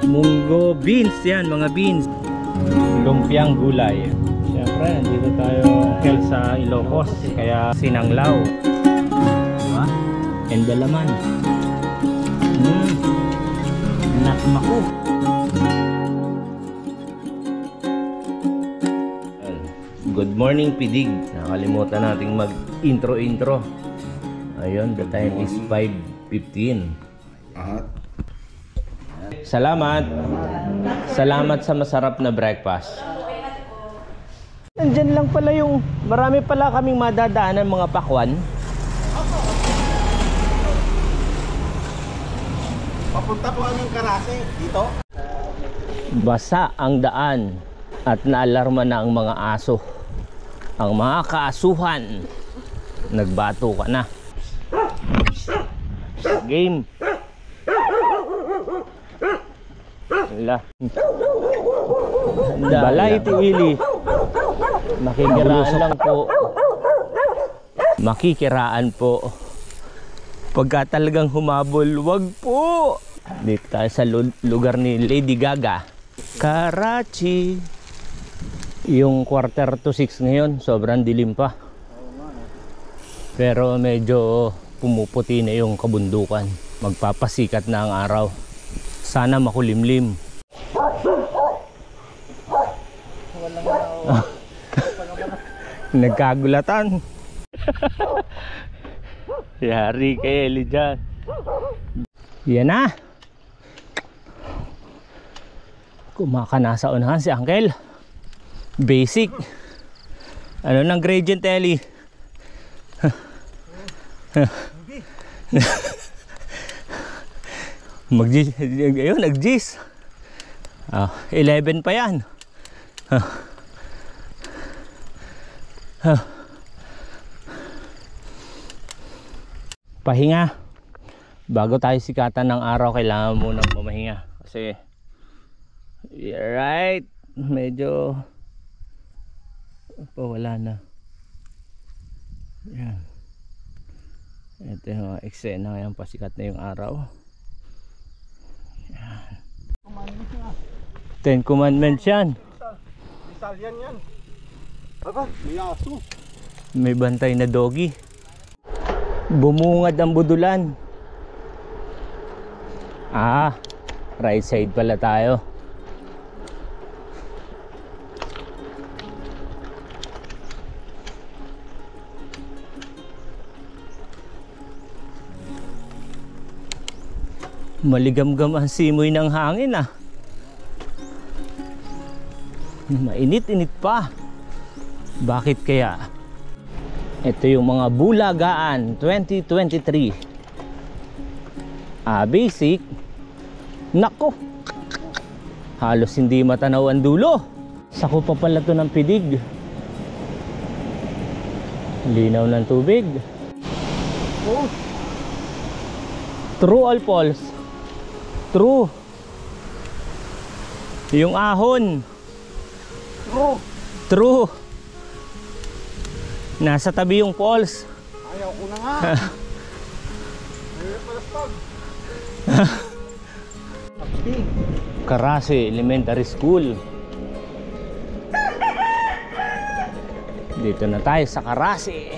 Munggo beans yan, mga beans. Lumpiang gulay. Siyempre, nandito tayo sa Ilocos, kaya sinanglaw. Diba? And dalaman. Nakmako. Good morning, Pidig. Nakalimutan nating mag-intro. Ayun, the time is 5:15. Salamat. Salamat sa masarap na breakfast. Nandyan lang pala yung, marami pala kaming madadaanan mga pakwan. Papunta po kaming Karase dito. Basa ang daan at naalarma na ang mga aso. Ang mga kaasuhan, nagbato ka na. Game. Balay Tiili. Makikiraan lang po. Makikiraan po. Pagka talagang humabol, wag po. Dito tayo sa lugar ni Lady Gaga, Karachi. Yung 5:45 ngayon, sobrang dilim pa. Pero medyo pumuputi na yung kabundukan. Magpapasikat na ang araw. Sana makulimlim. Nagkagulatan. Yari kay Eli dyan. Yan na. Kumakana sa unahan si Uncle. Basic. Ano ng gradient, Eli? Ayun, nag-G's. 11 pa yan. Pahinga. Bago tayo sikatan ng araw, kailangan munang mamahinga. Kasi, right, medyo wala na. Yan. Ito yung eksena ngayon, pasikat na yung araw. Yan. 10 commandments yan. Rizal yan. Aba, may aso. May bantay na doggy. Bumungad ang budulan. Right side pala tayo. Maligamgam ang simoy ng hangin ah. Mainit-init pa. Bakit kaya? Ito yung mga bulagaan 2023. Basic. Nako. Halos hindi matanaw ang dulo. Sako pa pala to ng Pidig. Linaw ng tubig. Oh. True all false. True. Yung ahon. True. Nasa tabi yung falls. Ayaw ko na nga. Karase Elementary School. Dito na tayo sa Karase.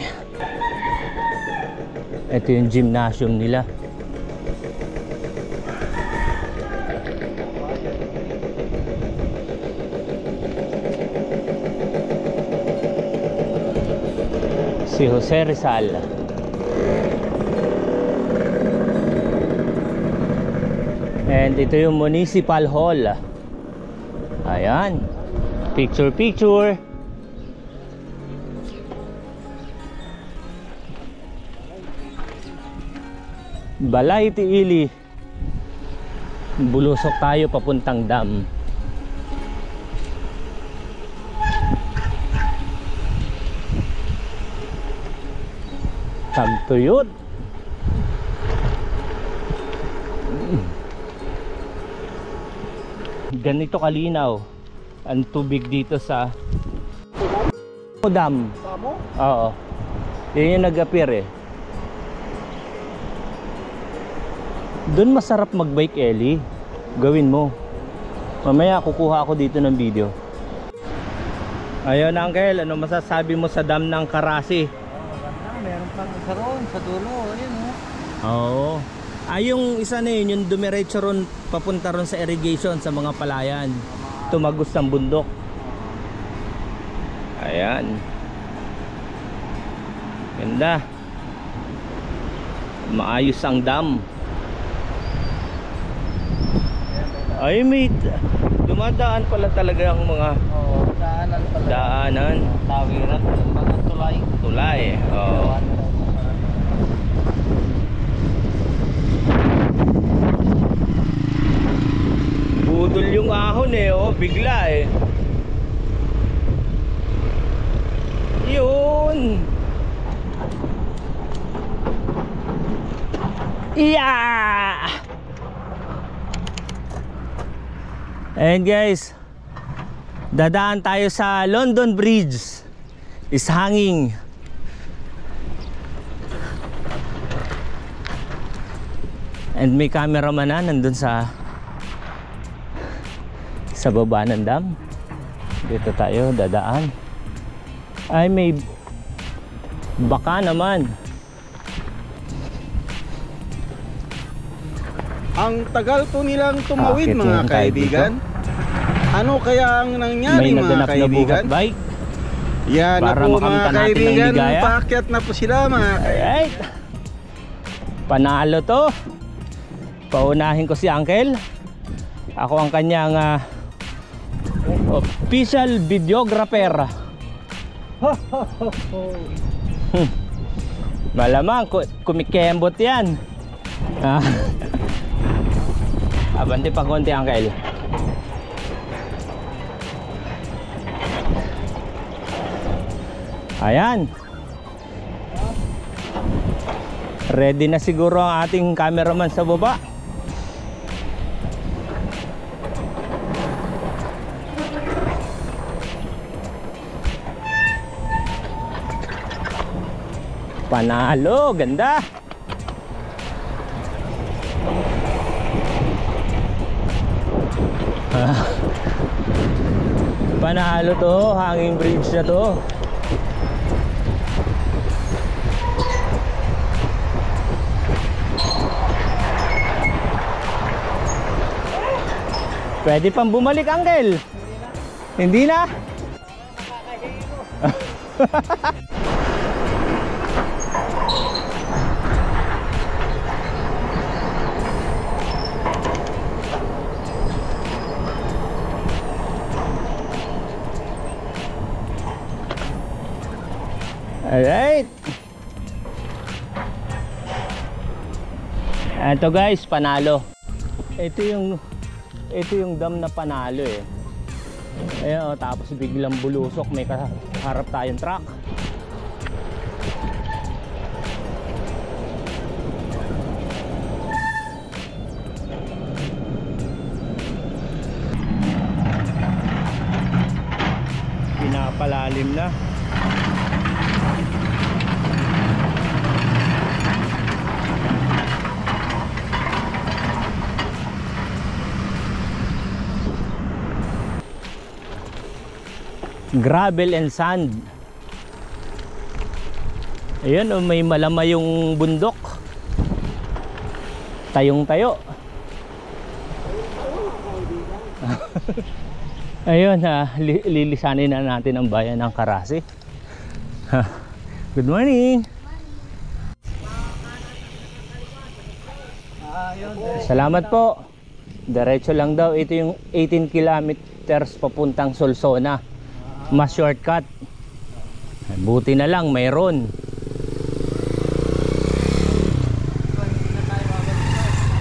Ito yung gymnasium nila. Si Jose Rizal. And ito yung Municipal Hall. Ayan. Picture. Balay Tiili. Bulusok tayo papuntang dam. Tagtuyot. Ganito kalinaw ang tubig dito sa dam. Oo. Yan yung nag-appear eh. Doon masarap mag-bike, Ellie. Gawin mo. Mamaya kukuha ako dito ng video. Ayun Uncle, ano masasabi mo sa dam ng Karasi? Meron pang isa roon sa dulo. Ayun Oo. Yung isa na yun, yung dumiretso ron, papunta ron sa irrigation sa mga palayan. Tumagos ng bundok. Ayan. Ganda. Maayos ang dam. Ay, may dumadaan pala talaga ang mga daanan pala. daanan. Tawiran, mga tulay. Tulay. Oo. Budol yung ahon bigla Yun. Yeah. And guys, dadaan tayo sa London Bridge. Is hanging. And may cameraman na nandun sa baba ng dam. Dito tayo dadaan. Ay, may baka naman. Ang tagal po nilang tumawid Akit mga yung kaibigan. Ano kaya ang nangyari May mga naganap na kaibigan? buhat bike. Yan na Para po makamta mga natin ng kaibigan. ligaya. Paakyat na po sila mga kaibigan. Alright. Panalo to. Paunahin ko si Uncle. Ako ang kanyang official videographer. Malamang kumikembot yan. Abante pa konti Uncle. Ayan. Ready na siguro ang ating cameraman sa baba. Panalo, ganda. Panalo to, hanging bridge na to. Pwede pang bumalik, Uncle? Hindi na? Alright. Ito guys, panalo. Ito yung dam na panalo Ayan, tapos biglang bulusok, may kaharap tayong truck. Pinapalalim na. Gravel and sand. Ayun, may malamay yung bundok. Tayong tayo. Ayun, lilisanin na natin ang bayan ng Karasi. Good morning. Salamat po. Diretso lang daw. Ito yung 18 kilometers papuntang Solsona. Mas shortcut. Buti na lang mayroon.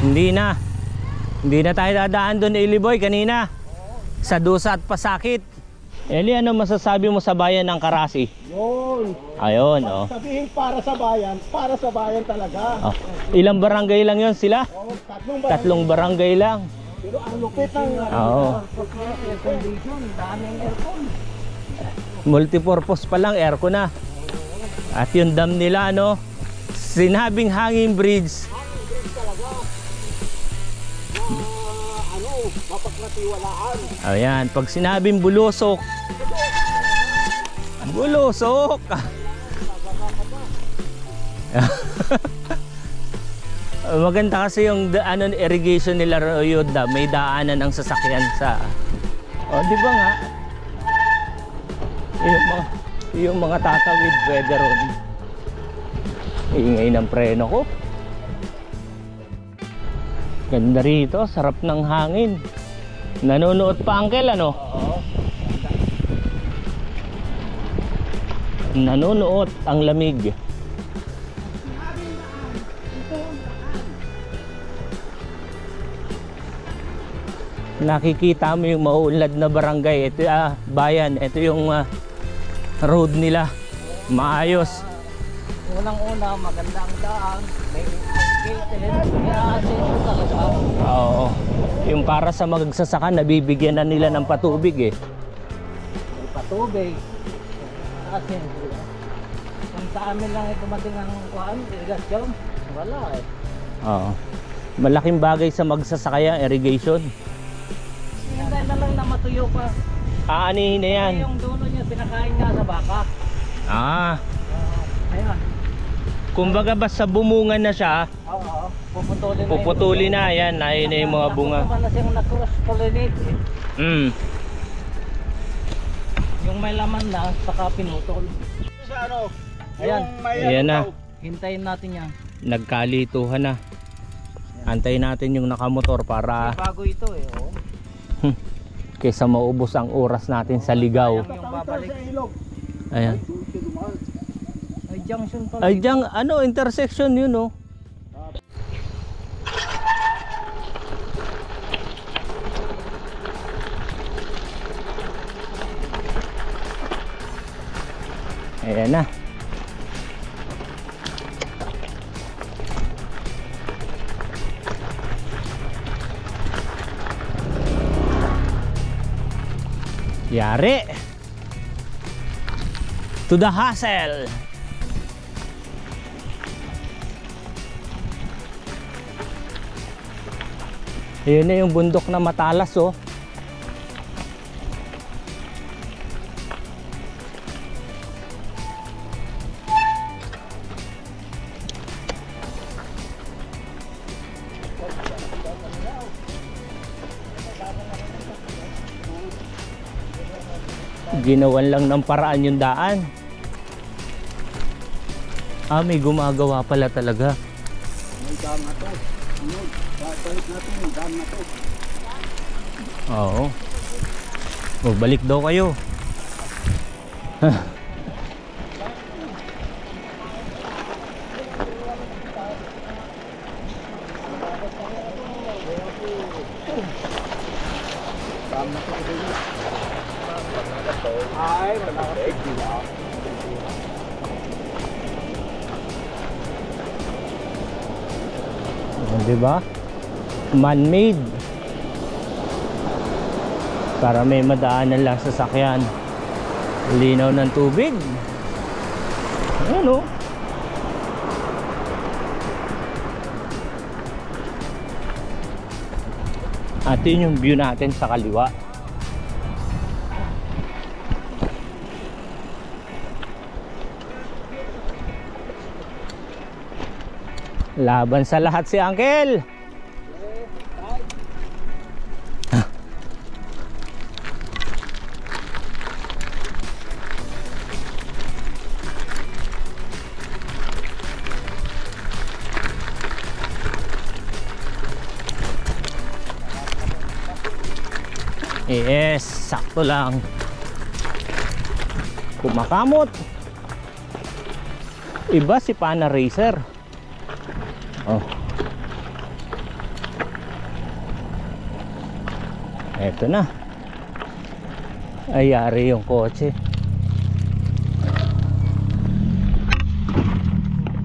Hindi na tayo dadaan doon, Eli Boy, kanina sa Dusa at Pasakit. Eli, ano masasabi mo sa bayan ng Karasi? Yun. Ayun, Sabihin para sa bayan talaga. Ilang barangay lang yon sila? Tatlong barangay lang. Pero ang lupit ng air condition, daming aircon. Multipurpose pa lang, aircon na. At yung dam nila, sinabing hanging bridge. Mapagkatiwalaan. Ayan, pag sinabing bulusok. Bulusok! Maganda kasi yung irrigation nila yun, may daanan ng sasakyan sa... O, di ba nga? Yung mga tatawid, pwede ron. Ingay ng preno ko. Ganda rito, sarap ng hangin. Nanonood pa, Uncle, ano? Oo. Nanonood ang lamig. Nakikita mo yung mauunlad na barangay. Ito bayan, ito yung road nila. Maayos. Unang-una, maganda ang daan. May gated. May asenso talaga. Oo. Yung para sa magsasaka, nabibigyan na nila ng patubig eh. May patubig. Asenso. Kung sa amin lang dumating ang kuhaan, irrigation, wala eh. Oo. Malaking bagay sa magsasaka irrigation. Hintay na lang na matuyo pa. Aanihin na yan. Yung dulo niya, pinakain nga sa baka. Ayan. Kumbaga basta bumunga na siya, Oo. Puputulin na. puputuli na yan. Ayun na yung mga bunga. Nakuha na siyang na-cross pollinate eh. Yung may laman na, saka pinutol. Ayan. Ayan na. Hintayin natin yan. Nagkalituhan na. Antayin natin yung nakamotor para Bago ito eh. Oh. kaysa maubos ang oras natin sa ligaw. Yung babalik. Ayan. Ay, junction pala. Ay, diyang, ano, intersection yun, oh. Ayan na. Yari. To the hustle. Ayun na yung bundok na matalas, oh. Ginawan lang ng paraan yung daan. May gumagawa pala talaga. May dam na to. Babalik natin yung dam na to. Oo. O, balik daw kayo. Dam na to. Ay, wala ka pigila. Diba? Man-made. Para may madaanan lang sa sasakyan. Linaw ng tubig. Ayan, oh. At yun yung view natin sa kaliwa. Laban sa lahat si Uncle. Yes, sakto lang. Kumakamot. Iba si Pana Racer. Oh. Eto na. Ayari yung kotse.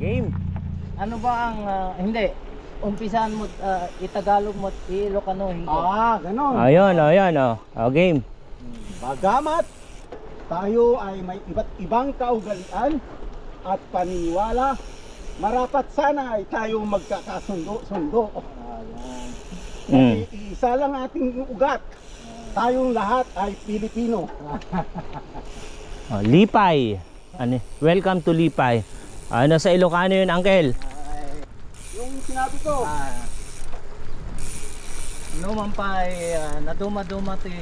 Game. Ano ba ang hindi umpisan mo itagalog mo Ilocano hindi. Ganon. Ayun, ayun, oh. Oh, game. Bagamat tayo ay may iba't ibang kaugalian at paniniwala, marapat sana ay tayo magkakasundo-sundo. Mm. Kasi isa lang ating ugat. Tayong lahat ay Pilipino. Oh, Lipay. Ano? Welcome to Lipay. Ano sa Ilocano yun, Uncle? Yung sinabi ko. Naman pa ay naduma-duma ti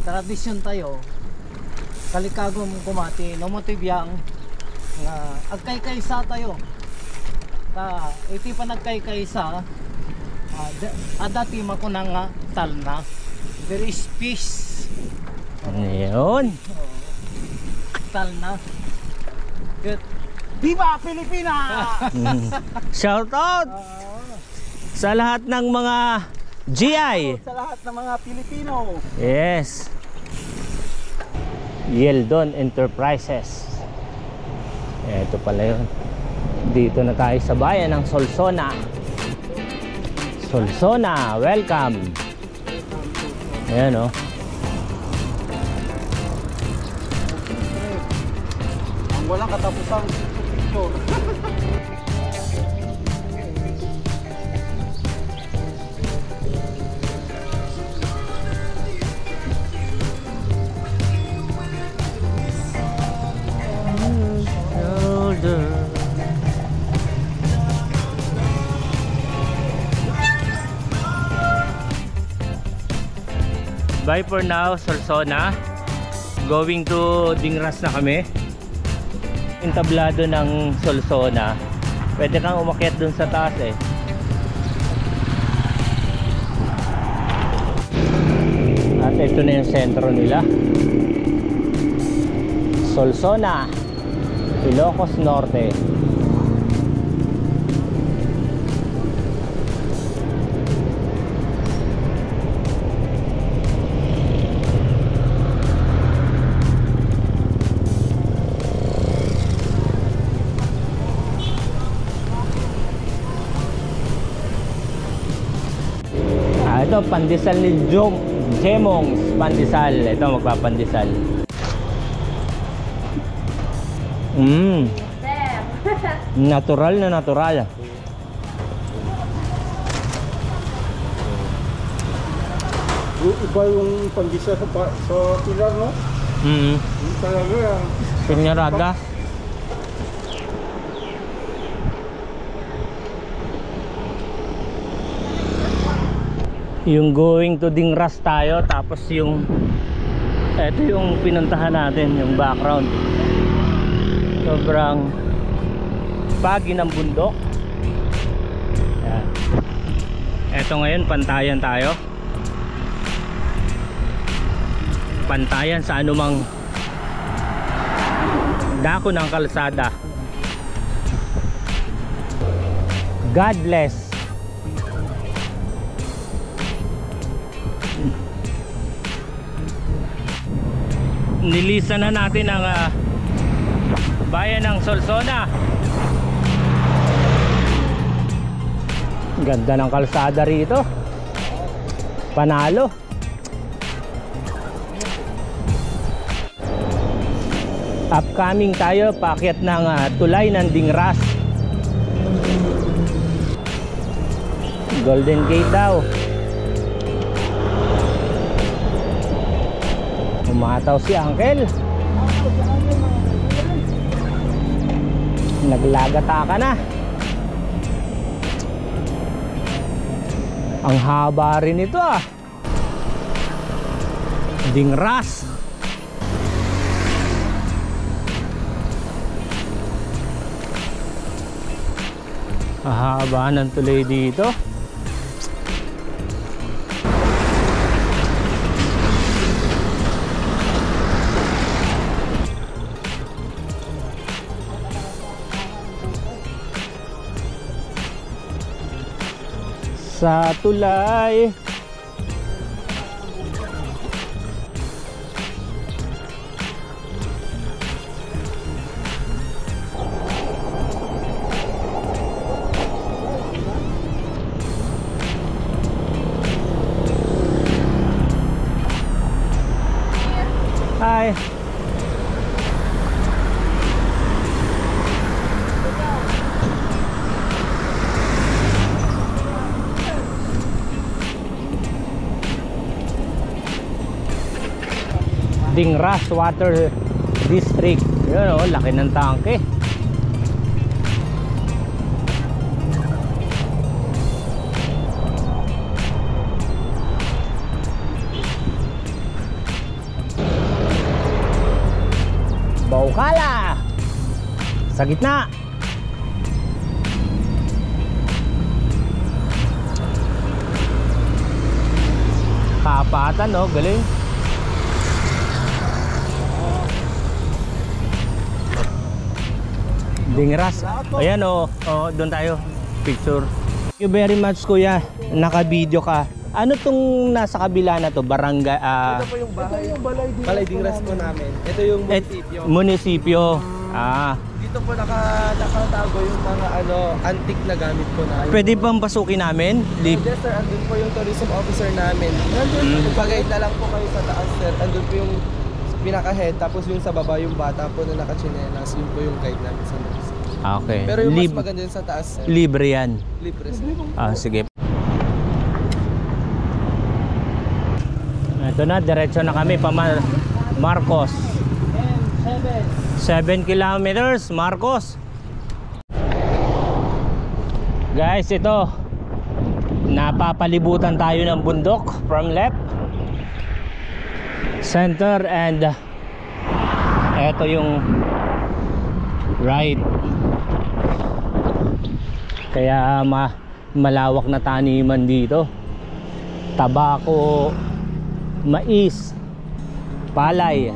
tradisyon tayo. Kalikagom kumati, naman ti biyang agkay-kaysa tayo. Iti pa nagkay-kaysa, dati makunang nga talna. There is peace. Yun. Talna. Good. Viva Pilipinas! Shout out sa lahat ng mga GI. Sa lahat ng mga Pilipino. Yes. Yeldon Enterprises. Ito pala yun. Dito na tayo sa bayan ng Solsona. Solsona, welcome. Ayan o. Ang walang katapusang picture. Bye for now, Solsona. Going to Dingras na kami. Yung tablado ng Solsona, pwede kang umakyat dun sa taas eh. At ito na yung sentro nila. Solsona, Ilocos Norte. Ito, pandesal ni Jemongs, pandesal. Ito, magpapandesal. Natural na natural. Iba yung pandisa sa pilar, no? Talaga. Pinyarada. Yung going to Dingras tayo, tapos yung ito yung pinuntahan natin, yung background. Sobrang pagi ng bundok. Yan. Ito ngayon, pantayan tayo. Pantayan sa anumang dako ng kalsada. God bless. Nilisan na natin ang bayan ng Solsona. Ganda ng kalsada rito. Panalo. Upcoming tayo, paakyat ng tulay ng Dingras. Golden Gate daw. Umataw si Uncle. Naglagata ka na. Ang haba rin ito ah. Dingras. Haba ng tuloy dito. Sa tulay. Hi. Dingras Water District. Yun oh, laki ng tangke. Baukala sa gitna. Kapatan, no? Galing. Dingras. Ayan, oh. Oh, doon tayo. Picture. Thank you very much, kuya. Naka-video ka. Ano tong nasa kabila na to? Barangay, Ito po yung bahay. Ito yung balay Dingras po namin. Ito yung munisipyo. Munisipyo. Ah. Dito po nakatago yung mga antique na gamit po namin. Pwede bang pasukin namin? Yes sir, andun po yung tourism officer namin. Nandun, pag-guide na lang po kayo sa taas sir. Andun po yung pinaka-head, tapos yung sa baba yung bata po na nakachinelas. Yun po yung guide namin sa taas. Okay. Pero yung mas maganda yun sa taas sir. Libre yan. Libre sir. Ah, sige. Ito na, diretso na kami pa Marcos. 7 kilometers, Marcos. Guys, ito. Napapalibutan tayo ng bundok from left, center, and ito yung right. Kaya malawak na taniman dito. Tabako, mais, palay.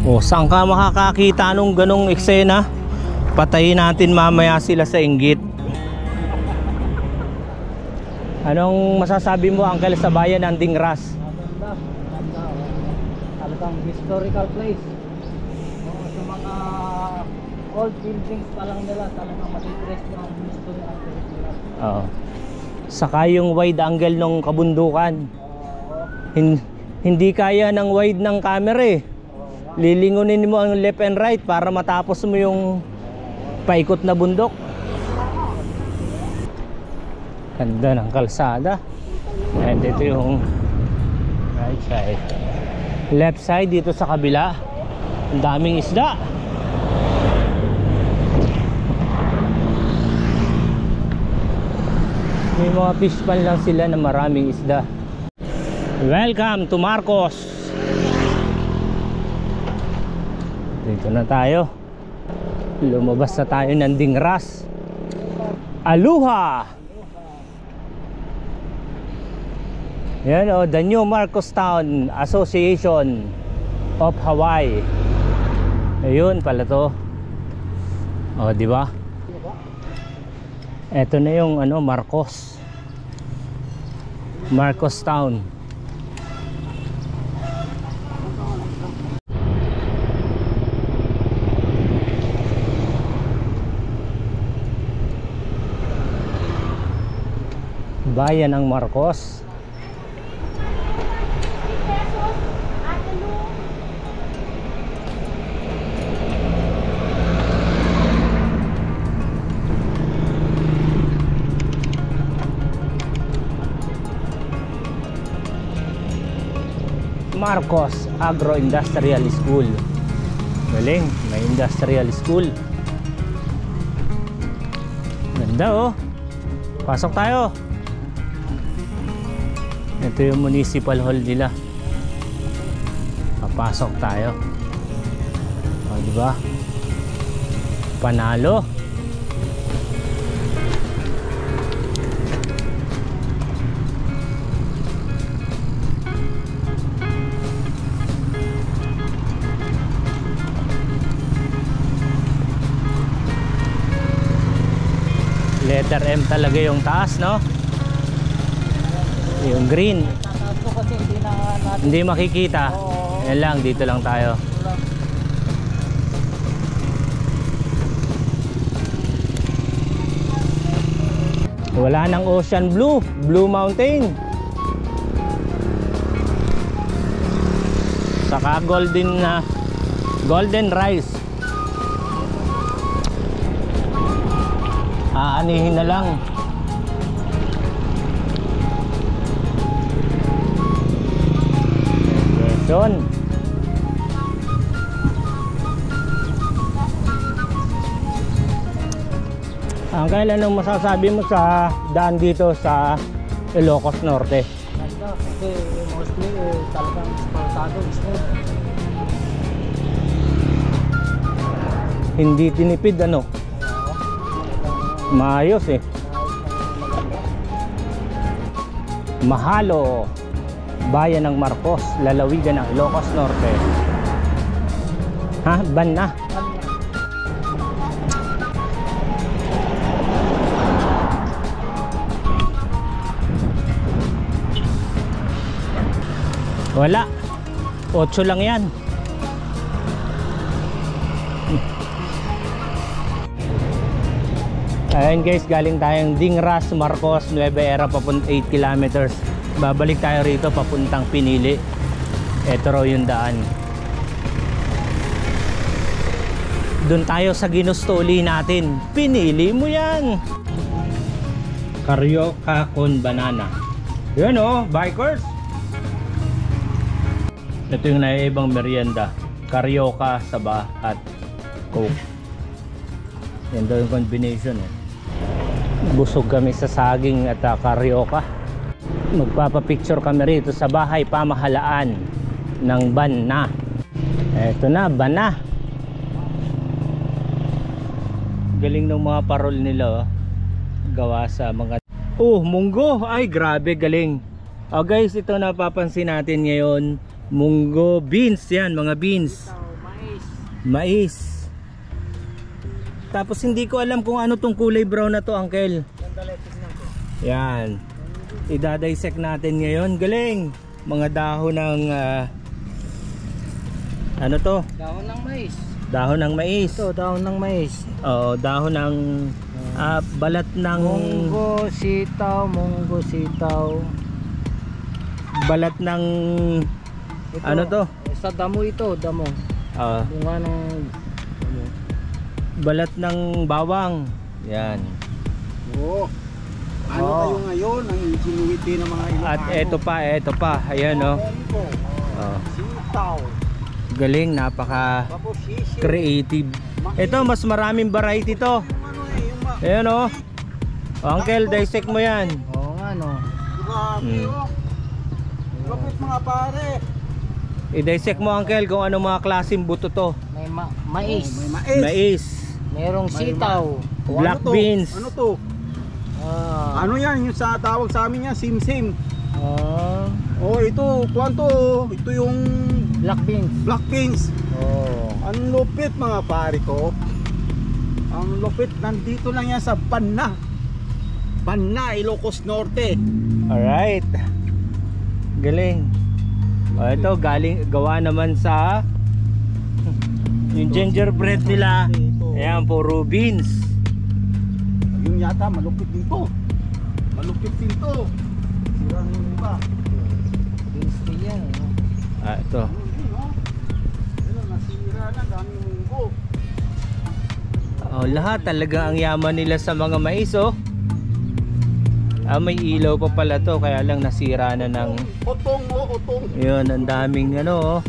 Oh, saan ka makakakita nung ganong eksena? Patayin natin mamaya sila sa inggit. Anong masasabi mo, Uncle, sa bayan ng Dingras? Maganda. Talagang historical place. Sa mga old buildings pa lang nila, talagang matitres mo ang history ng Pilipinas. Oo. Saka yung wide angle ng kabundukan. Hindi kaya ng wide ng camera eh. Lilingunin mo ang left and right para matapos mo yung paikot na bundok. Ganda ng kalsada. And ito yung right side. Left side dito sa kabila. Ang daming isda. May mga fish pan lang sila na maraming isda. Welcome to Marcos. Dito na tayo. Lumabas na tayo ng Dingras. Aloha! Yan o, the new Marcos Town Association of Hawaii. Ayun pala to. O, di ba? Ito na yung Marcos. Marcos Town. Bayan ng Marcos. Marcos Agro-Industrial School. Galing, may industrial school. Ganda oh. Pasok tayo. Ito yung municipal hall nila. Papasok tayo. O, diba? Panalo. Letter M talaga yung taas, no? Yung green. Tataas ko kasi hindi na natin. Hindi makikita. Oo. Yan lang, dito lang tayo. Wala nang ocean blue, Blue Mountain. Saka golden rice. Aanihin na lang. Yun. Uncle, anong masasabi mo sa daan dito sa Ilocos Norte? Ganda, kasi mostly talagang asfaltado, smooth. Hindi tinipid ano? Maayos eh. Mahalo, bayan ng Marcos, lalawigan ng Ilocos Norte. Ha? Ban na? Wala. 8 lang yan. Ayun guys, galing tayong Dingras, Marcos, Nueva Ecija papunta 8 kilometers. Babalik tayo rito papuntang Pinili. Ito raw yung daan. Doon tayo sa ginusto uli natin. Pinili mo yan. Carioca con banana. Yun oh, bikers. Ito yung naiibang merienda. Carioca, saba at coke. Yan daw yung combination eh. Busog kami sa saging at carioca. Magpapapicture kami rito sa bahay pamahalaan ng Banna. Eto na, Banna. Galing ng mga parol nila oh. Gawa sa mga munggo. Ay grabe, galing. Guys, ito napapansin natin ngayon. Munggo beans yan, mga beans. Mais. Tapos hindi ko alam kung ano tong kulay brown na to, uncle. Yan. Idadissect natin ngayon. Galing. Mga dahon ng ano to? Dahon ng mais. Dahon ng mais. Ito, dahon ng mais. Oo, dahon ng balat ng Munggo sitaw. Balat ng Ito, ano to? Sa damo ito, damo. Bunga ng damo. Balat ng bawang. Yan. Oo. Ano kayo ngayon ang ingenuity ng mga Ilocano? At eto pa. Ayan oh. Sitaw. Galing, napaka creative. Ito, mas maraming variety to. Ayan oh. Uncle, dissect mo yan. Oo nga no. Grabe oh. Lapit mga pare. I-dissect mo, uncle, kung ano mga klaseng buto to. May mais. May mais. Mais, Merong sitaw. black Ano to? beans. Ano to? Ano yan? Yung sa tawag sa amin yan, simsim. Oh, ito, kwanto. Ito yung Black beans. black beans. Oh. Ang lupit mga pare ko. Ang lupit, nandito lang yan sa Banna. Banna, Ilocos Norte. Alright. Galing. Ito, gawa naman sa yung gingerbread nila. Ayan, puro beans. Yung yata, malupit dito. Malupit dito. Sirang yung iba. Beans din yan. Ito. Ayun, nasira na, daming munggo. Lahat talaga ang yaman nila sa mga mais oh. May ilaw pa pala to, kaya lang nasira na ng Utong. yun, ang daming ano oh,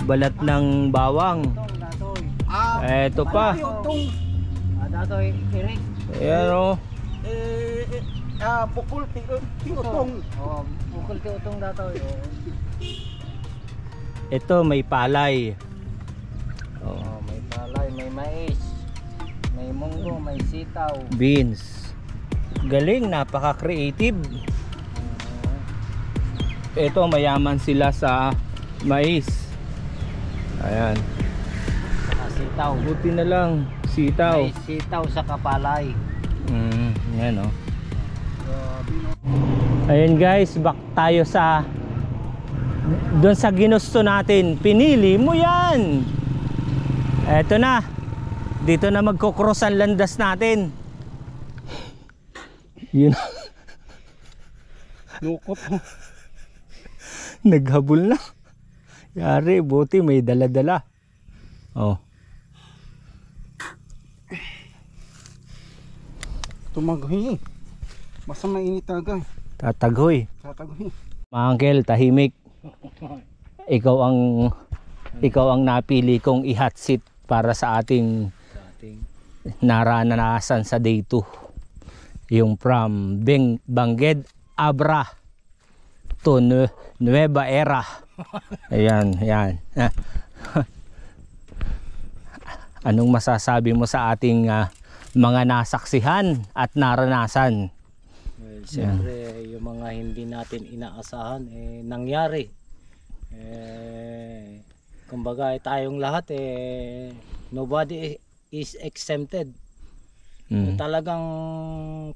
balat ng bawang. Eto pa. Utong. Datoy, Eric. Ayan oh. Pukul, utong. Oh, bukol ti utong datoy. Ito may palay. Oh, may palay, may mais. May munggo, may sitaw. Beans. Galing, napaka-creative. Ito, mayaman sila sa mais. Ayan. Sitaw. Buti na lang, sitaw. May sitaw sa kapalay. Yan oh. Ayun guys, back tayo sa doon sa ginusto natin. Pinili mo yan. Eto na. Dito na magkocross ang landas natin. Yun. Lukot. Naghabol na. Yari, buti may dala-dala. Oh. Tumaghoy eh. Basta mainit talaga. Tataghoy. Tataghoy. Mga uncle, tahimik. Ikaw ang napili kong i-hot seat para sa ating naranasan sa day 2. Yung from Bangged Abra to Nueva Era. Ayan, ayan. Anong masasabi mo sa ating mga nasaksihan at naranasan? Well, siyempre, yung mga hindi natin inaasahan, nangyari. Kumbaga, tayong lahat, nobody is exempted. Talagang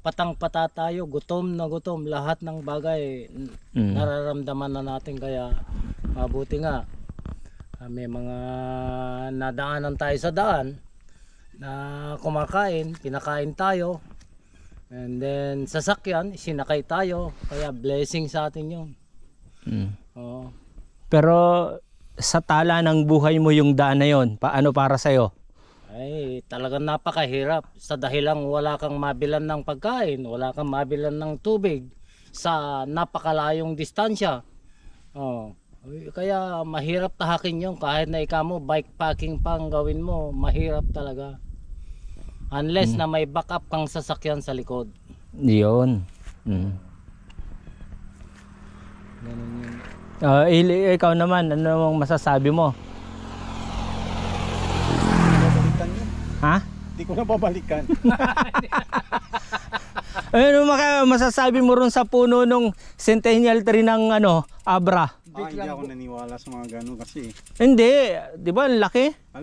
patang-pata tayo, gutom na gutom. Lahat ng bagay nararamdaman na natin. Kaya mabuti nga, may mga nadaanan tayo sa daan na kumakain, kinakain tayo, and then sasakyan, sinakay tayo. Kaya blessing sa atin yun. Oo. Pero sa tala ng buhay mo yung daan na yun, paano para sa'yo? Ay, talagang napakahirap sa dahilang wala kang mabilan ng pagkain, wala kang mabilan ng tubig sa napakalayong distansya. Oh. Kaya mahirap tahakin yun. Kahit na ikaw mo bikepacking pang gawin mo, mahirap talaga. Unless na may backup kang sasakyan sa likod. Yun. Ganun yun. Ikaw naman, ano masasabi mo? Babalikan yun. Ha? Hindi ko na babalikan. Ano masasabi mo ron sa puno nung centennial tree ng Abra? Hindi ako naniwala sa mga ganun kasi. Hindi, 'di ba? Laki.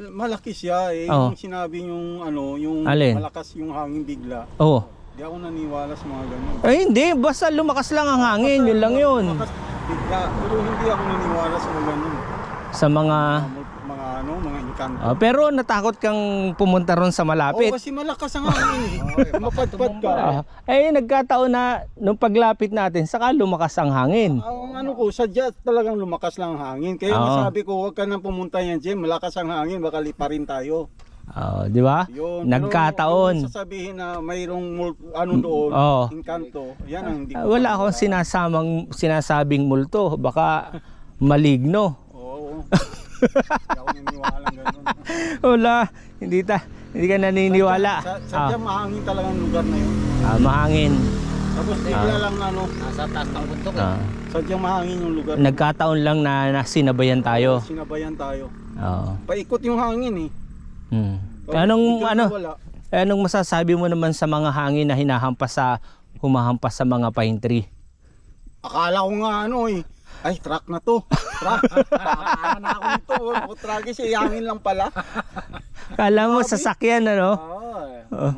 Malaki siya eh. Oo. Yung sinabi yung yung Alin? malakas yung hangin bigla. Oo. Hindi ako naniwala sa mga ganun. Ay hindi, basta lumakas lang ang hangin, yun lang yun. Lumakas bigla, pero hindi ako naniwala sa mga ganun. Sa mga Mga engkanto. pero natakot kang pumunta ron sa malapit. Oo, kasi malakas ang hangin eh. Mapadpad ka. Nagkataon na nung paglapit natin, saka lumakas ang hangin. Ang sadya talagang lumakas lang ang hangin. Kaya masabi ko, huwag ka nang pumunta yan, Jim. Malakas ang hangin, baka liparin tayo. Di ba? Yun. Nagkataon. Pero sasabihin na mayroong doon, engkanto. Yan ang hindi ko. Wala akong sinasabing multo, baka maligno. Oo. Hindi ako naniniwala ganun. Wala, hindi ka naniniwala. Sadya mahangin talagang lugar na yun. Mahangin. Tapos bigla lang Nasa taas ng bundok sadyang mahangin yung lugar. Nagkataon lang na sinabayan tayo. Sinabayan tayo. Oo. Paikot yung hangin eh. Anong masasabi mo naman sa mga hangin na humahampas sa mga pine tree? Akala ko nga ay truck na to. Truck. Akala na ako nito. Tragis eh, hangin lang pala. Kala mo sasakyan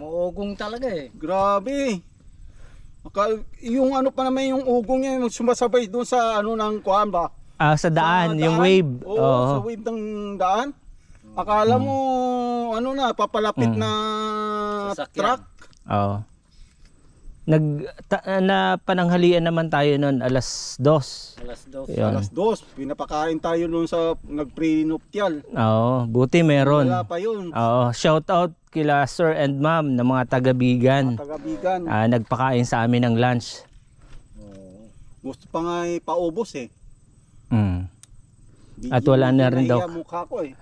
Muugong talaga eh. Grabe. Yung pa naman yung ugong niya, sumasabay doon sa ng kuan ba? Sa daan, yung wave. Oo, sa wave ng daan. Akala mo papalapit na sasakyan. truck. Oo. Pananghalian naman tayo noon alas 2. Alas 2. Yun. Alas 2, pinapakain tayo noon sa nagprenuptial. Oo, buti meron. Wala pa yun. Oo, shout out kila sir and ma'am ng mga taga-Bigan. Tagabigan. Nagpakain sa amin ng lunch. Gusto pa nga paubos eh. At wala na rin daw. Mukha ko eh.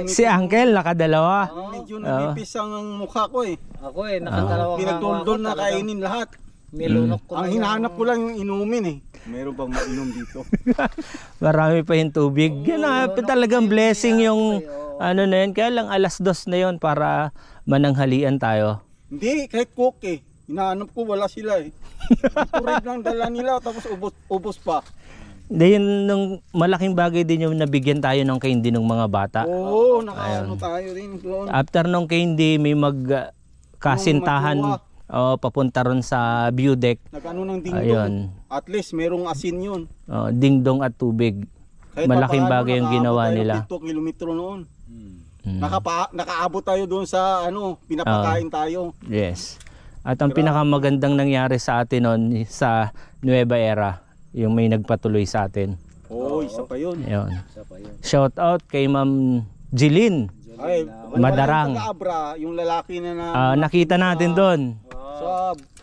Si Uncle nakadalawa. Medyo nagipis ang mukha ko eh. Ako nakadalawa. Pinagdondon na kainin lahat. Nilunok ko. Ang hinahanap ko lang yung inumin eh. Meron bang mainom dito? Marami pa yung tubig. Yan talagang blessing yung na yun. Kaya lang alas 2 na yun para mananghalian tayo. Hindi, kahit cook eh. Hinahanap ko, wala sila eh. Turig lang dala nila tapos ubos pa. Dahil nung malaking bagay din yung nabigyan tayo ng candy ng mga bata. Oo, tayo rin doon. After nung candy may magkasintahan papunta ron sa view deck. Nagano ng dingdong. Ayun. At least merong asin yun. Dingdong at tubig. Kahit malaking bagay yung ginawa nila. 2 kilometro noon. Nakaabot tayo doon sa pinapakain tayo. Yes. At ang pinakamagandang nangyari sa atin noon sa Nueva Era, yung may nagpatuloy sa atin. Oo, isa pa yun. Ayun. Shout out kay Ma'am Jilin Ay, Madarang. Yung taga-Abra, yung lalaki Nakita natin doon.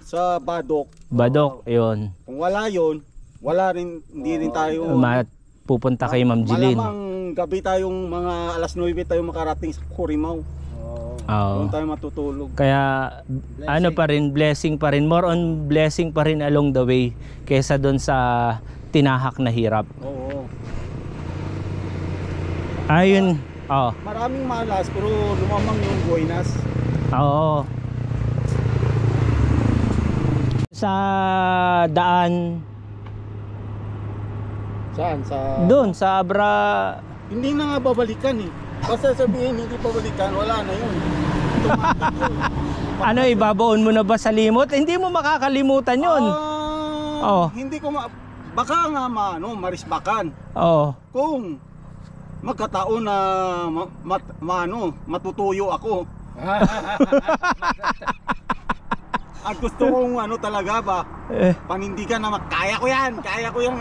sa Badok. Badok, ayun. Kung wala yun, wala rin, hindi rin tayo. Pupunta kay Ma'am Jilin. Malamang gabi tayong mga alas 9 tayo makarating sa Curimaw. Oo. Doon tayo matutulog. Kaya ano pa rin, blessing pa rin. More on blessing pa rin along the way kaysa doon sa tinahak na hirap. Oo. Ayun. Oh. Maraming malas pero lumamang yung buenas. Oo. Sa daan Saan? doon sa Abra. Hindi na nga babalikan eh. Basta sabihin hindi babalikan, wala na yun. Ano, ibabaon mo na ba sa limot? Hindi mo makakalimutan yun. Oh. Hindi ko baka nga marisbakan. Oo. Kung magkataon na matutuyo ako. At gusto kong talaga ba, panindigan na kaya ko yan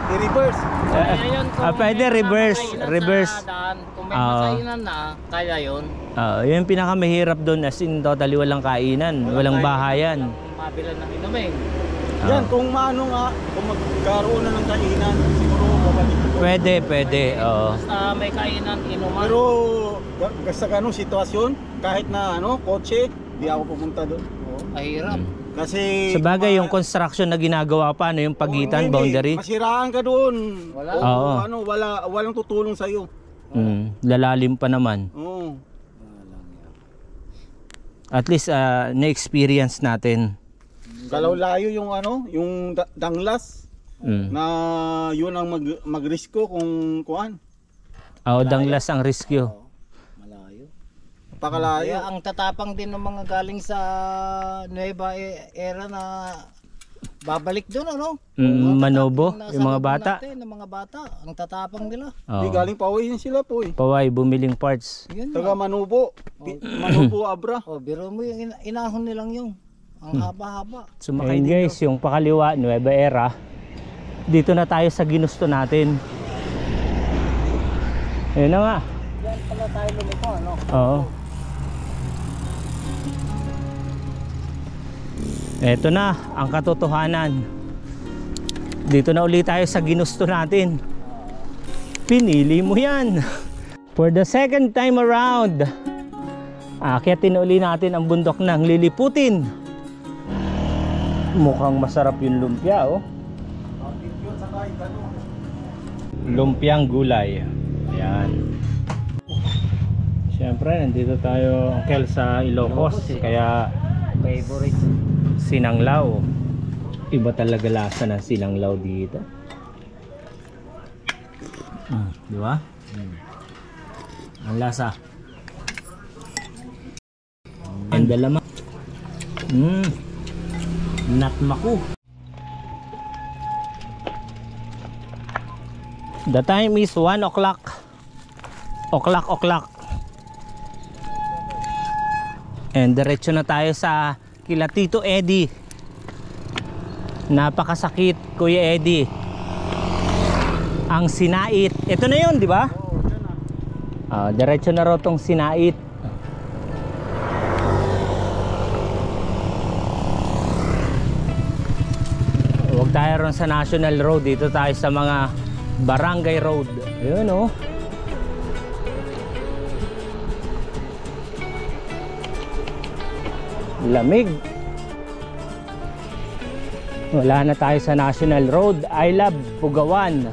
i-reverse. Pwede reverse. Kung may makainan na, kaya yun. Yung pinakamahirap doon, as in totally walang kainan, walang bahayan. Mabilan ng inumin. Yan, kung kung magkaroon na ng kainan, siguro babalik ko. Pwede. Basta may kainan, inuman. Pero sa ganung sitwasyon, kahit na kotse, di ako pupunta doon. Mahirap. Kasi sa bagay, yung construction na ginagawa pa, yung pagitan, boundary. Masiraan ka doon. Wala. Walang tutulong sa iyo. Lalalim pa naman. Oo. At least na-experience natin. Kalaw-layo yung danglas na yun ang magrisko kung kuan. Danglas ang rescue. Pakalayo. Kaya ang tatapang din ng mga galing sa Nueva Era na babalik doon Manobo, yung mga bata. Ng mga bata, ang tatapang nila. Di galing Paway sila po eh. Paway, bumiling parts. Taga Manubo. Manubo Abra. Biro mo yung inahon nilang yung ang haba-haba. Ayun guys, yung pakaliwa, Nueva Era. Dito na tayo sa ginusto natin. Ayun na nga. Yan pala tayo lumiko, Oo. Eto na ang katotohanan. Dito na ulit tayo sa ginusto natin. Pinili mo yan. For the second time around, akyatin uli natin ang bundok ng Liliputin. Mukhang masarap yung lumpia, Lumpiang gulay. Ayan. Siyempre, nandito tayo, Uncle, sa Ilocos. Kaya Favorite. sinanglaw. Iba talaga lasa ng sinanglaw dito. Di ba? Ang lasa. Ang dalama. Natmaku. The time is 1 o'clock. O'clock. And diretso na tayo sa kila Tito Eddie. Napakasakit, Kuya Eddie. Ang Sinait. Ito na yun, di ba? Diretso na raw tong Sinait. Huwag tayo ron sa National Road. Dito tayo sa mga Barangay Road. Ayun, lamig. Wala na tayo sa National Road. I love Pugawan.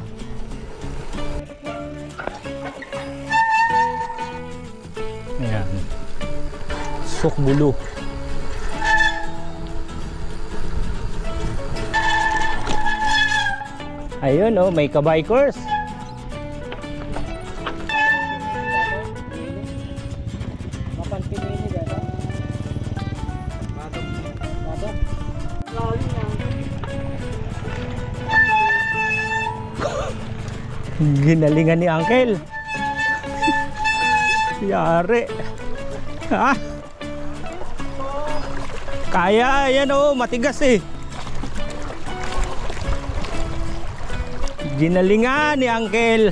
Ayan. Sukbulu. Ayun, may kabikers. Ginalingan ni Uncle. Yari. Ha? Kaya, yan oh, matigas eh. Ginalingan ni Uncle.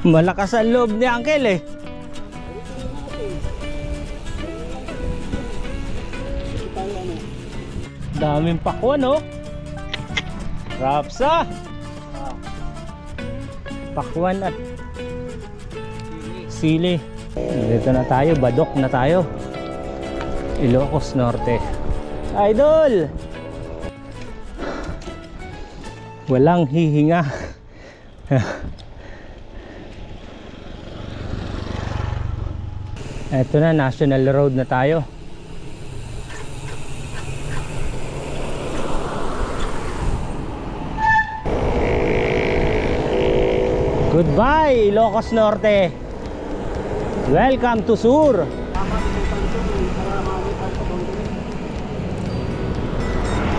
Malakas ang loob ni Uncle eh. Daming pakwan oh. Rapsa. Pakwan at sili. Dito na tayo, Badok na tayo. Ilocos Norte. Idol! Walang hihinga. Ito na, National Road na tayo. Goodbye, Ilocos Norte. Welcome to Sur.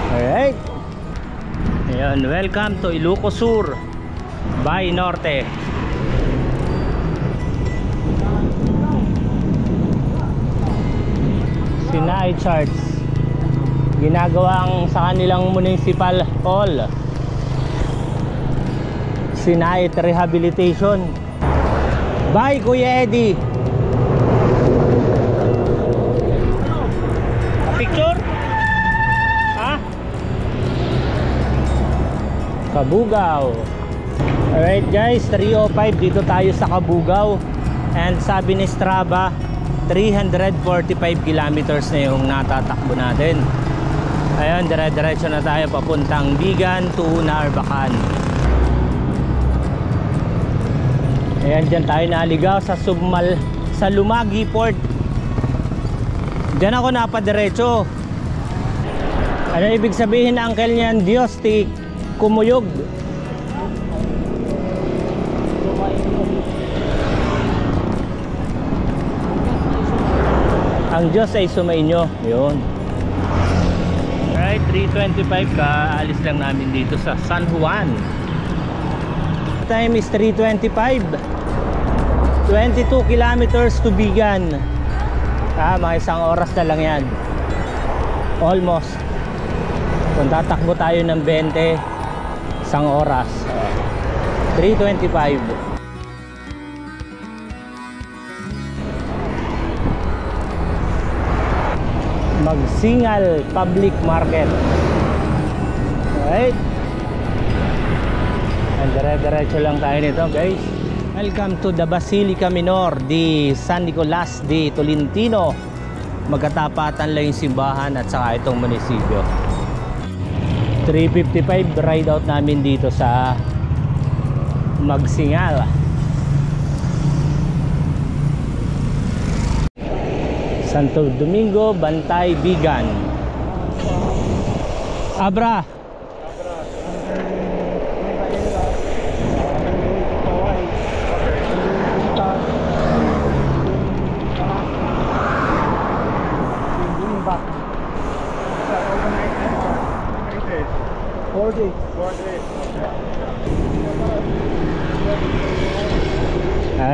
Alright. Ayan, welcome to Ilocos Sur by Norte. Sinai Church, ginagawang sa kanilang municipal hall. Sinai Rehabilitation by Kuya Eddie. Picture? Ha? Kabugao. Alright guys, 3:05 dito tayo sa Kabugao. And sabi ni Strava, 345 kilometers na yung natatakbo natin. Ayun, dire-diretso na tayo papuntang Bigan to Narvacan. Ayan, dyan tayo naligaw sa Lumagi Port. Dyan ako napadiretso. Ano ibig sabihin na uncle niyan? Diyos ti kumuyog. Ang Diyos ay sumainyo. Yun. Alright, 3:25 ka. Alis lang namin dito sa San Juan. Time is 3:25. 22 kilometers to Bigan. Mga isang oras na lang yan. Almost. Kung tatakbo tayo ng 20, isang oras. 3:25. Magsingal Public Market. Alright. And dire-diretso lang tayo nito guys. Welcome to the Basilica Minor di San Nicolas de Tolentino. Magkatapatan lang yung simbahan at saka itong munisipyo. 3:55 ride out namin dito sa Magsingal. Santo Domingo, Bantay, Bigan. Abra.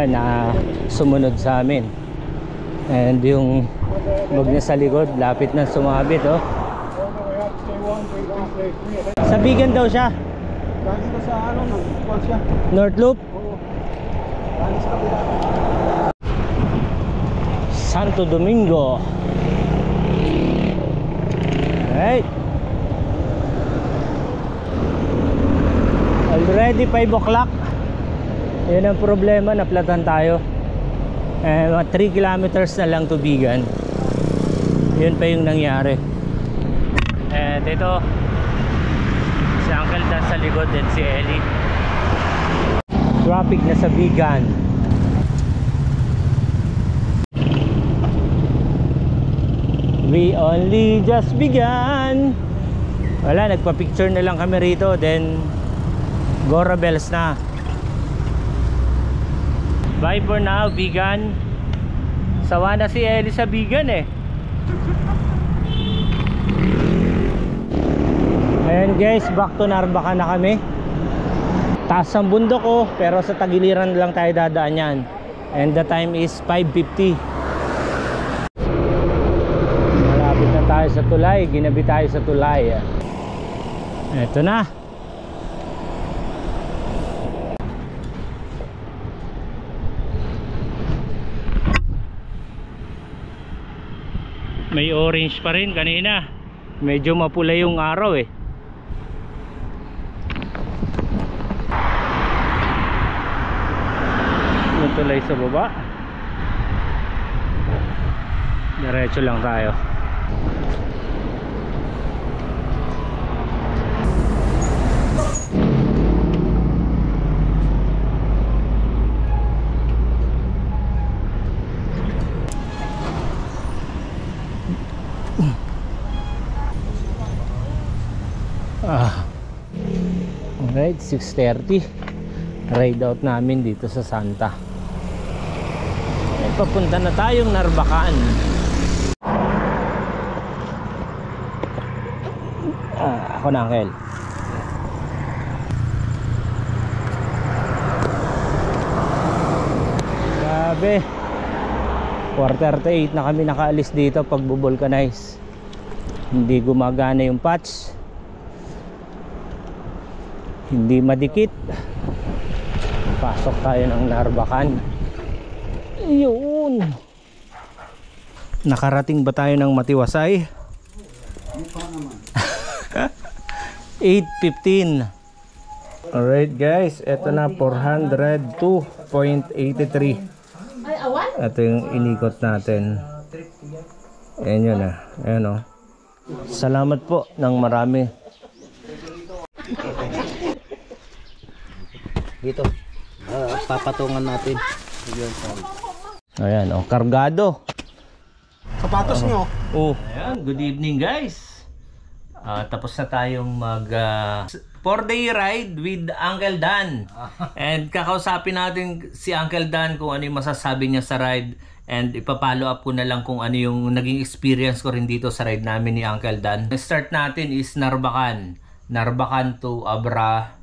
Na sumunod sa amin. And yung wag na sa likod, lapit na sumabit oh. Sa Bigan daw siya. Galing ko sa ano, nag-call siya. North Loop. Oo. Galing sa kabila. Santo Domingo. Alright. Already 5 o'clock. Yan ang problema, naplatan tayo. Mga 3 kilometers na lang to Bigan. Yun pa yung nangyari. And ito, si Uncle Dan sa likod din si Ellie. Traffic na sa Bigan. We only just began. Wala, nagpa-picture na lang kami rito. Then Gora Bells na. Bye for now, Bigan. Sawa na si Ellie sa Bigan eh. Ayan guys, back to Narvacan na kami. Taas ang bundok oh, pero sa tagiliran lang tayo dadaan yan. And the time is 5:50. Malapit na tayo sa tulay, ginabi tayo sa tulay. Ito na. May orange pa rin kanina. Medyo mapula yung araw eh. Yung tulay sa baba. Diretso lang tayo. Alright, 6:30. Ride out namin dito sa Santa. Papunta na tayong Narbacan. Ako na, Uncle. Grabe, 4:38 na kami nakaalis dito pag bubulcanize. Hindi gumagana yung patch, hindi madikit. Pasok tayo ng Narbacan. Yun. Nakarating ba tayo ng Matiwasay? 8:15. Alright guys, eto na 402.83. Ito yung inikot natin. Ayan yun ah. Ayan o. Salamat po ng marami. Dito. Papatungan natin. Ayan o, kargado. Sapatos nyo. Oh, ayan, good evening guys. Tapos na tayong mag 4-day ride with Uncle Dan. And kakausapin natin si Uncle Dan kung ano yung masasabi niya sa ride. And ipapollow up ko na lang kung ano yung naging experience ko rin dito sa ride namin ni Uncle Dan. Start natin is Narbacan. Narbacan to Abra,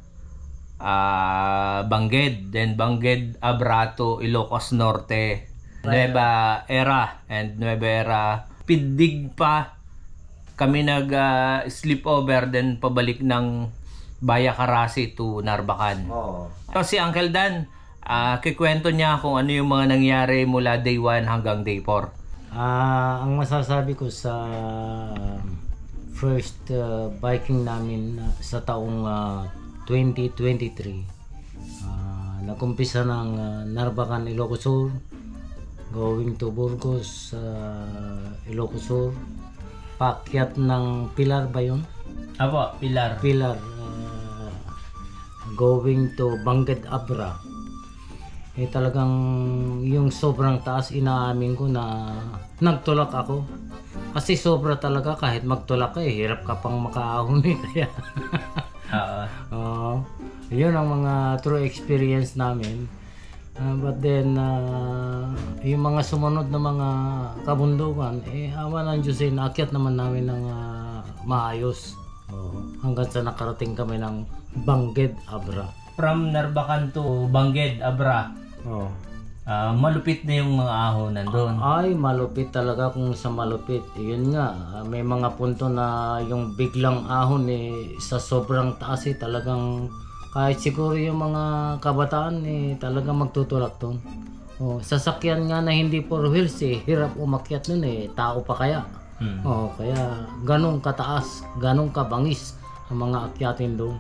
Bangged. Then Bangged, Abra to Ilocos Norte, Nueva Era. And Nueva Era, Pidig pa kami nag sleepover, then pabalik ng Baya Karasi to Narbacan. Si Uncle Dan, kikwento niya kung ano yung mga nangyari mula day 1 hanggang day 4. Ang masasabi ko sa first biking namin sa taong 2023, nagumpisa ng Narbacan, Ilocos Sur, going to Burgos, Ilocos Sur, paakyat ng Pilar ba yun? Apo, Pilar. Pilar, going to Bangged, Abra. Talagang yung sobrang taas, inaamin ko na nagtulak ako. Kasi sobra talaga, kahit magtulak ka hirap ka pang makaahon kaya yun ang mga true experience namin. But then yung mga sumunod na mga kabundukan, awa ng Diyos, naakyat naman namin ng maayos. Hanggang sa nakarating kami ng Bangged, Abra. From Narbacan to Bangged, Abra, malupit na yung mga ahonan doon. Ay, malupit talaga kung sa malupit. Yun nga, may mga punto na yung biglang ahon sa sobrang taas talagang kahit siguro yung mga kabataan talagang magtutulak doon. Sasakyan nga na hindi 4 wheels hirap umakyat nun tao pa kaya. Kaya ganun kataas, ganun kabangis ang mga akyatin doon.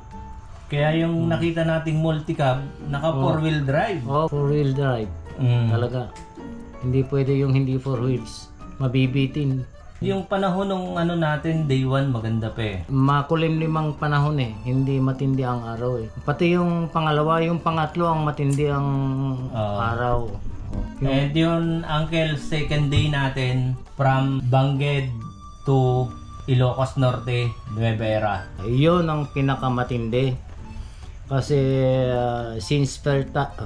Kaya yung nakita nating multicab, naka 4-wheel drive. 4-wheel drive. Talaga. Hindi pwede yung hindi 4 wheels. Mabibitin. Yung panahon ng ano natin, day 1, maganda pa Makulimlimang panahon hindi matindi ang araw Pati yung pangalawa, yung pangatlo ang matindi ang araw. And yun, Uncle, second day natin from Bangged to Ilocos Norte, Nueva Era. Yun ang pinakamatindi. Kasi since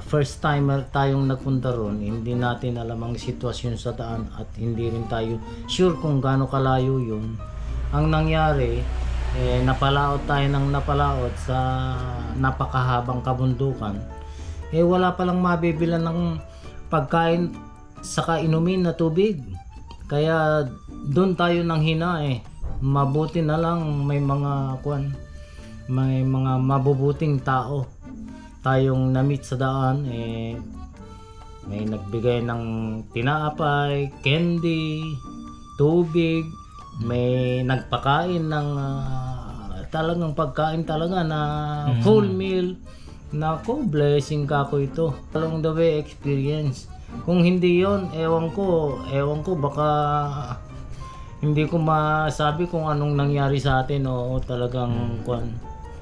first timer tayong nagpunta ron, hindi natin alam ang sitwasyon sa daan at hindi rin tayo sure kung gaano kalayo yun. Ang nangyari, napalaot tayo ng napalaot sa napakahabang kabundukan. Wala palang mabibilan ng pagkain saka inumin na tubig. Kaya doon tayo nang hina Mabuti na lang may mga mabubuting tao tayong na-meet sa daan. May nagbigay ng tinapay, candy, tubig, may nagpakain ng talagang pagkain talaga na full meal. Nako, blessing ka ko ito. Along the way experience. Kung hindi yon, ewan ko baka hindi ko masabi kung anong nangyari sa atin o talagang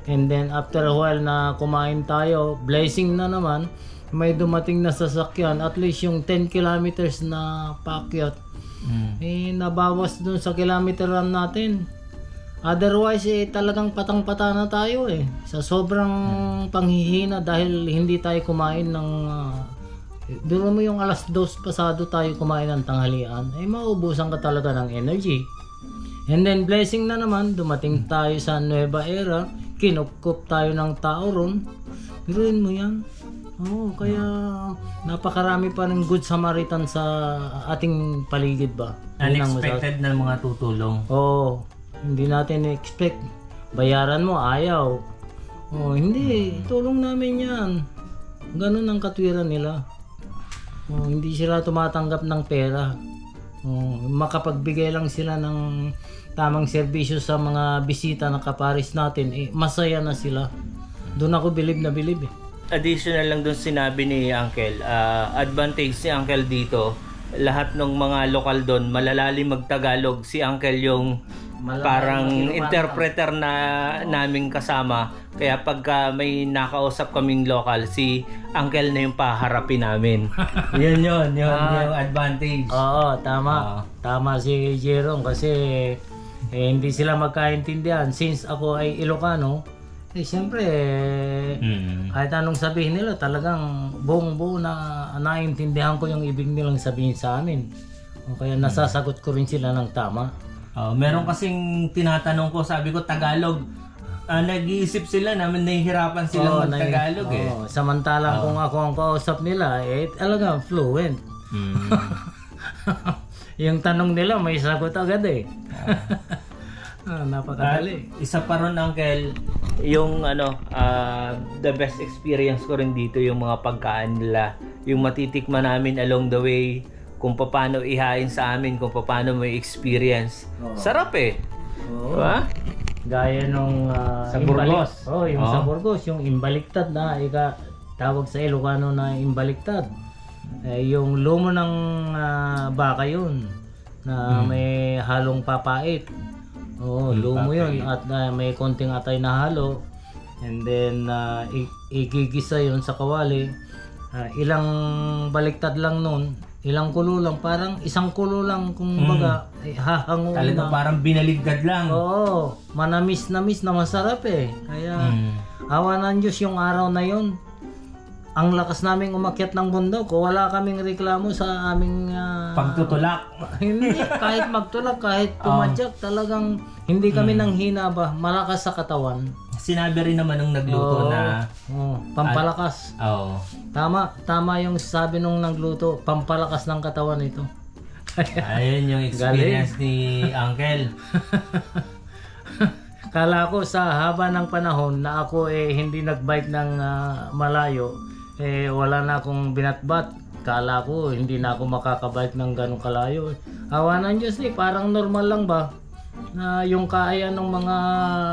And then after a while na kumain tayo, blessing na naman, may dumating na sasakyan, at least yung 10 kilometers na paakyat, nabawas dun sa kilometeran natin. Otherwise, talagang patang-pata na tayo sa sobrang panghihina dahil hindi tayo kumain ng biro mo yung alas 2 pasado tayo kumain ng tanghalian, maubusan ka talaga ng energy. And then blessing na naman, dumating tayo sa Nueva Era, kinupkup tayo ng tao ron. Biruin mo yan. Kaya napakarami pa ng good Samaritan sa ating paligid ba. Unexpected na mga tutulong. Hindi natin expect. Bayaran mo, ayaw. Hindi, tulong namin yan. Ganun ang katwiran nila. Hindi sila tumatanggap ng pera. Makapagbigay lang sila ng tamang serbisyo sa mga bisita na kaparis natin, masaya na sila. Doon ako bilib na bilib Additional lang doon sinabi ni Uncle, advantage si Uncle dito, lahat ng mga lokal doon malalalim magtagalog. Si Uncle yung parang interpreter na naming kasama. Kaya pagka may nakausap kaming local, si Uncle na yung paharapin namin. yun yung advantage. Oo, tama. Tama si Jerome kasi hindi sila magkaintindihan. Since ako ay Ilocano, siyempre kahit anong sabihin nila, talagang buong buo na naintindihan ko yung ibig nilang sabihin sa amin. Kaya nasasagot ko rin sila ng tama. Meron kasing tinatanong ko, sabi ko Tagalog. Nag-iisip sila namin, nahihirapan silang mag-Tagalog Samantalang kung ako ang kausap nila, talagang fluent. Yung tanong nila, may sagot agad napakadali. Isa pa ron, Uncle, yung the best experience ko rin dito, yung mga pagkain nila. Yung matitikman namin along the way, kung paano ihain sa amin, kung paano may experience. Sarap diba? Gaya nung sa Burgos. Yung sa Burgos, yung imbaliktad na tawag sa Ilocano na imbaliktad. Yung lumo ng baka yun na may halong papait. Lumo yun at may konting atay na halo. And then igigisa yun sa kawali. Ilang baliktad lang nun, ilang kulo lang, parang isang kulo lang kung baga hahango talaga na. Parang binaligtad lang. Manamis na masarap Kaya awa ng Diyos yung araw na yun. Ang lakas naming umakyat ng bundok, wala kaming reklamo sa aming pagtutulak. Hindi, kahit magtulak, kahit pumadyak, talagang hindi kami nang hina ba, malakas sa katawan. Sinabi rin naman nung nagluto na pampalakas. Tama yung sabi nung nagluto, pampalakas ng katawan ito. Ayun yung experience ni Uncle. Kala ko sa haba ng panahon na ako hindi nagbike ng malayo, wala na akong binatbat. Kala ko hindi na ako makakabike ng ganong kalayo. Awa ng Diyos parang normal lang ba? Na yung kaya ng mga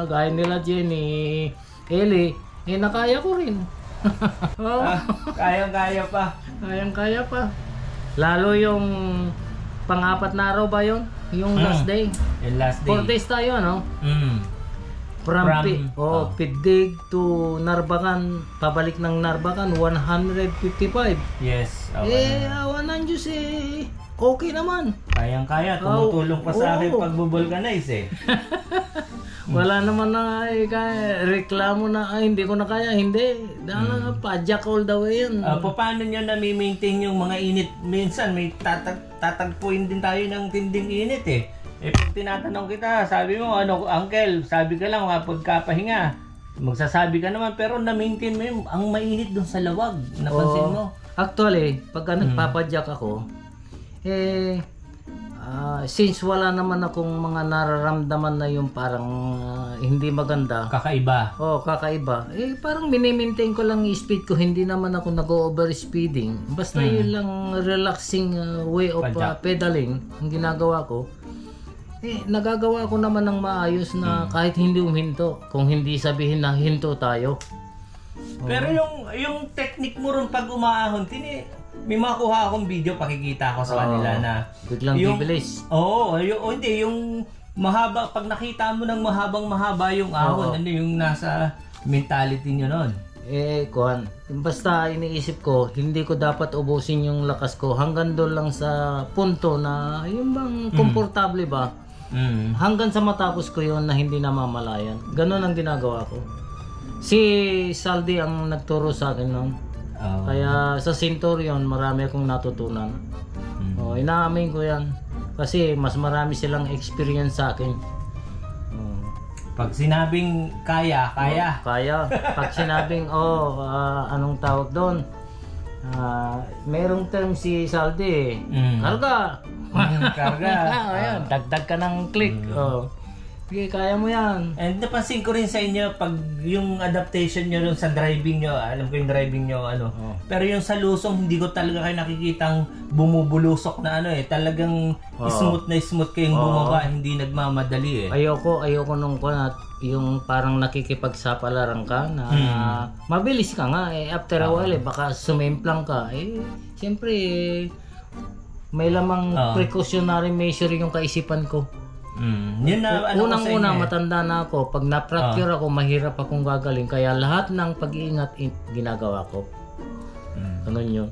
gaya nila Jenny, Eli, nakaya ko rin. Kayang-kaya pa. Kayang-kaya pa. Lalo yung pang-apat na araw ba yun? Yung last day. Yung last day. 4 days tayo, From Pidig to Narbacan, pabalik ng Narbacan, 155. Yes. Awan ng Diyos okay naman. Kayang-kaya, tumutulong pa sa akin pag-vulcanize Wala naman na reklamo na hindi ko na kaya, hindi. Dahil padyak all the way yan. Paano nyo na-maintain yung mga init? Minsan may tatagpuin din tayo ng tinding init Eh pag tinatanong kita, sabi mo, ano, uncle, sabi ka lang pagkapahinga. Magsasabi ka naman, pero na-maintain mo yung ang mainit doon sa lawag. Napansin mo? Actually, pagka nagpapadyak ako, since wala naman akong mga nararamdaman na yung parang hindi maganda, Kakaiba. kakaiba, parang minimaintain ko lang yung speed ko, hindi naman ako nag-over-speeding. Basta yun lang relaxing way of pedaling ang ginagawa ko. Nagagawa ko naman ng maayos na kahit hindi uminto, kung hindi sabihin na hinto tayo. Pero yung technique mo ron pag umaahon, may makuha akong video, pakikita ko sa kanila na biglang bibilis. Hindi, yung mahaba, pag nakita mo ng mahaba yung ahon, ano yung nasa mentality nyo nun? Basta iniisip ko, hindi ko dapat ubusin yung lakas ko hanggang doon lang sa punto na yung bang komportable ba? Hanggang sa matapos ko yun na hindi namamalayan. Ganon ang ginagawa ko. Si Saldi ang nagturo sa akin noon. Kaya sa Centurion marami akong natutunan. Inaamin ko yan. Kasi mas marami silang experience sa akin. Pag sinabing kaya. Pag sinabing anong tawag doon? Merong term si Saldi. Karga. Karga. Ayan, dagdag ka ng click. Sige, kaya mo yan. And napansin ko rin sa inyo, pag yung adaptation nyo dun sa driving nyo, alam ko yung driving nyo, pero yung sa lusong, hindi ko talaga kayo nakikitang bumubulusok na talagang smooth kayong bumaba, hindi nagmamadali Ayoko nung yung parang nakikipagsapalaran ka na mabilis ka nga after a while baka sumimplang ka siyempre may lamang precautionary measure yung kaisipan ko. Yun na, Unang-una, matanda na ako. Pag na-fracture ako, mahirap akong gagaling. Kaya lahat ng pag-iingat ginagawa ko. Ganun yun.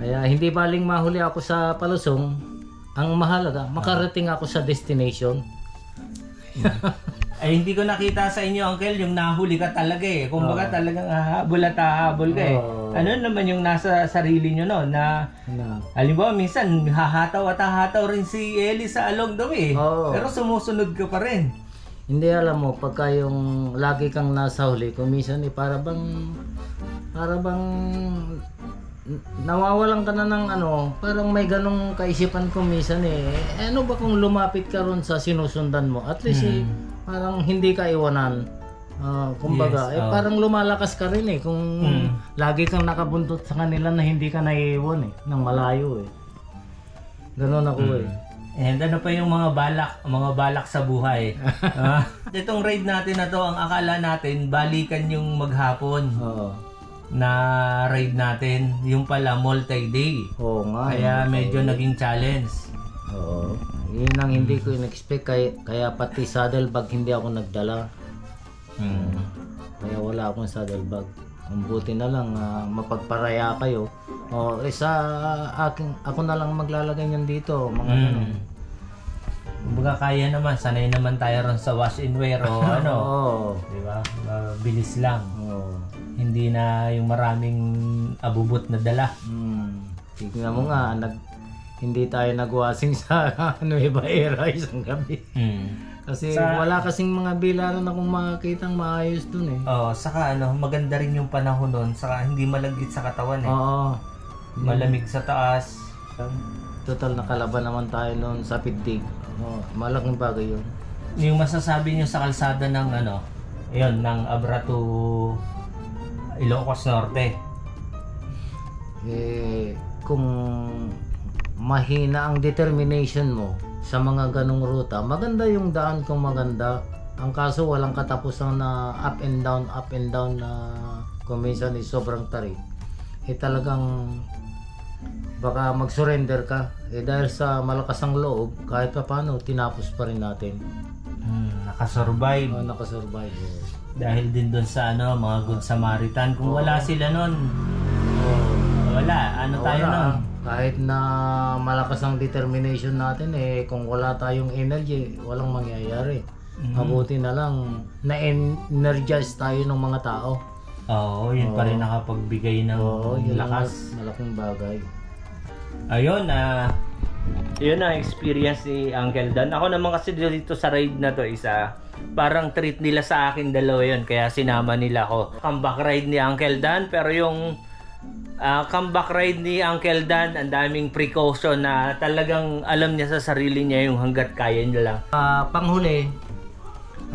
Kaya hindi baling mahuli ako sa palusong. Ang mahalaga, makarating ako sa destination. Ay hindi ko nakita sa inyo, uncle, yung nahuli ka talaga Kumbaga talagang hahabol ka Ano naman yung nasa sarili nyo na halimbawa minsan hahataw rin si Eli sa along the way pero sumusunod ka pa rin. Hindi, alam mo, pagka yung lagi kang nasa huli, kumisan para bang nawawalan ka na ng parang may ganong kaisipan kumisan ano ba kung lumapit ka ron sa sinusundan mo, at least parang hindi ka iwanan. Kumbaga, parang lumalakas ka rin kung lagi kang nakabuntot sa kanila na hindi ka naiiwan ng malayo Ganon ako And ano pa yung mga balak sa buhay. Itong ride natin na to, ang akala natin balikan yung maghapon. Na ride natin, yung pala multi-day. Kaya medyo naging challenge. Yun ang hindi ko in-expect, kaya pati saddle bag hindi ako nagdala. Kaya wala akong saddle bag. Ang buti na lang mapagparaya kayo. Ako na lang maglalagay niyan dito, mga ganun. Kumbaga kaya naman, sanay naman tayo ron sa wash and wear di ba? Bilis lang. Hindi na yung maraming abubot na dala. Tignan mo nga, hindi tayo nagwasing sa Nueva Era isang gabi. Kasi wala kasing mga bilaran akong makakitang maayos dun saka maganda rin yung panahon nun, saka hindi malagkit sa katawan malamig sa taas. Total nakalaban naman tayo noon sa Pidig. Malaking bagay yun. Yung masasabi nyo sa kalsada ng ng Abra to Ilocos Norte, kung mahina ang determination mo sa mga ganong ruta, maganda yung daan kung maganda. Ang kaso walang katapusan na up and down na kung minsan sobrang tarik. Talagang baka mag-surrender ka. Dahil sa malakas ang loob, kahit pa paano, tinapos pa rin natin. Nakasurvive. Nakasurvive. Dahil din doon sa mga Good Samaritan. Kung wala sila nun, wala. Tayo nun? Kahit na malakas ang determination natin, kung wala tayong energy, walang mangyayari. Mabuti na lang na-energize tayo ng mga tao. Yun pa rin nakapagbigay ng lakas. Malaking bagay. Ayun, Yun ang experience ni Uncle Dan. Ako naman kasi dito sa ride na to, parang treat nila sa akin dalawa yun. Kaya sinama nila ako. Comeback ride ni Uncle Dan. Pero yung comeback ride ni Uncle Dan, ang daming precaution na talagang alam niya sa sarili niya yung hanggat kaya niya lang. Panghuli,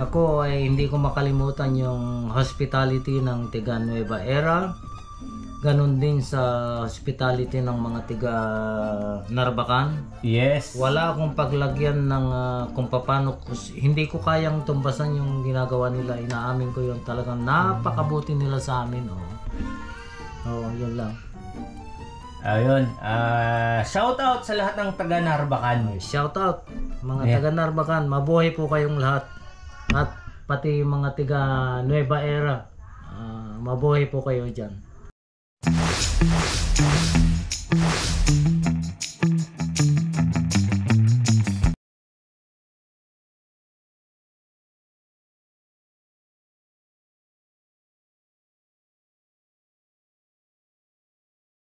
ako ay hindi ko makalimutan yung hospitality ng tiga Nueva Era. Ganon din sa hospitality ng mga tiga Narbacan. Yes. Wala akong paglagyan ng kung paano, hindi ko kayang tumbasan yung ginagawa nila. Inaamin ko yun, talagang napakabuti nila sa amin. Yun lang. Ayun. Shout out sa lahat ng taga Narbacan. Shout out mga taga Narbacan. Mabuhay po kayong lahat. At pati mga tiga Nueva Era. Mabuhay po kayo dyan.